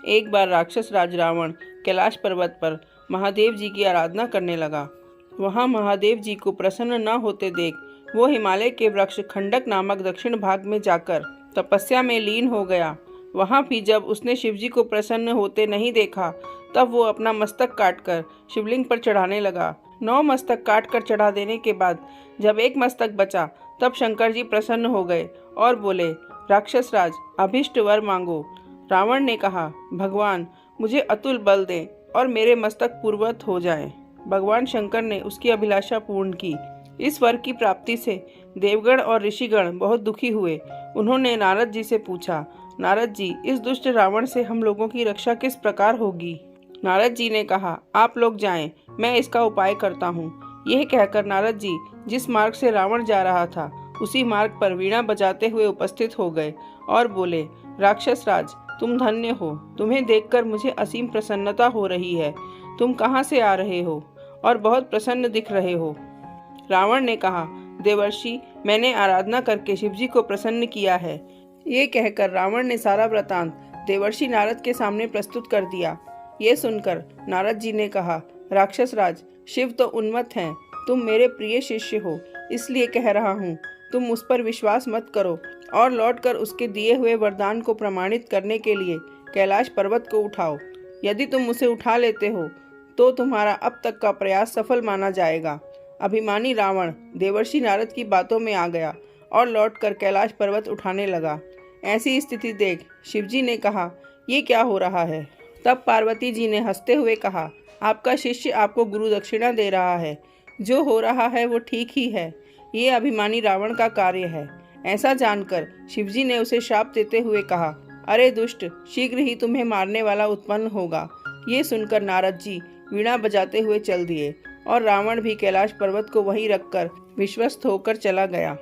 एक बार राक्षस राज रावण कैलाश पर्वत पर महादेव जी की आराधना करने लगा। वहां महादेव जी को प्रसन्न न होते देख वो हिमालय के वृक्ष खंडक नामक दक्षिण भाग में जाकर तपस्या में लीन हो गया। वहां भी जब उसने शिवजी को प्रसन्न होते नहीं देखा, तब वो अपना मस्तक काटकर शिवलिंग पर चढ़ाने लगा। 9 मस्तक काट कर चढ़ा देने के बाद जब एक मस्तक बचा, तब शंकर जी प्रसन्न हो गए और बोले, राक्षस राज, अभिष्ट वर मांगो। रावण ने कहा, भगवान मुझे अतुल बल दें और मेरे मस्तक पूर्ववत हो जाएं। भगवान शंकर ने उसकी अभिलाषा पूर्ण की। इस वर की प्राप्ति से देवगण और ऋषिगण बहुत दुखी हुए। उन्होंने नारद जी से पूछा, नारद जी, इस दुष्ट रावण से हम लोगों की रक्षा किस प्रकार होगी? नारद जी ने कहा, आप लोग जाएं, मैं इसका उपाय करता हूँ। यह कहकर नारद जी जिस मार्ग से रावण जा रहा था, उसी मार्ग पर वीणा बजाते हुए उपस्थित हो गए और बोले, राक्षस राज, तुम धन्य हो। तुम्हें देखकर मुझे असीम प्रसन्नता हो रही है। तुम कहाँ से आ रहे हो और बहुत प्रसन्न दिख रहे हो? रावण ने कहा, देवर्षि, मैंने आराधना करके शिवजी को प्रसन्न किया है। ये कहकर रावण ने सारा वृतांत देवर्षि नारद के सामने प्रस्तुत कर दिया। ये सुनकर नारद जी ने कहा, राक्षस राज, शिव तो उन्मत्त हैं। तुम मेरे प्रिय शिष्य हो, इसलिए कह रहा हूँ, तुम उस पर विश्वास मत करो और लौटकर उसके दिए हुए वरदान को प्रमाणित करने के लिए कैलाश पर्वत को उठाओ। यदि तुम उसे उठा लेते हो तो तुम्हारा अब तक का प्रयास सफल माना जाएगा। अभिमानी रावण देवर्षि नारद की बातों में आ गया और लौटकर कैलाश पर्वत उठाने लगा। ऐसी स्थिति देख शिवजी ने कहा, ये क्या हो रहा है? तब पार्वती जी ने हंसते हुए कहा, आपका शिष्य आपको गुरु दक्षिणा दे रहा है। जो हो रहा है वो ठीक ही है। ये अभिमानी रावण का कार्य है। ऐसा जानकर शिवजी ने उसे शाप देते हुए कहा, अरे दुष्ट, शीघ्र ही तुम्हें मारने वाला उत्पन्न होगा। ये सुनकर नारद जी वीणा बजाते हुए चल दिए और रावण भी कैलाश पर्वत को वहीं रखकर विश्वस्त होकर चला गया।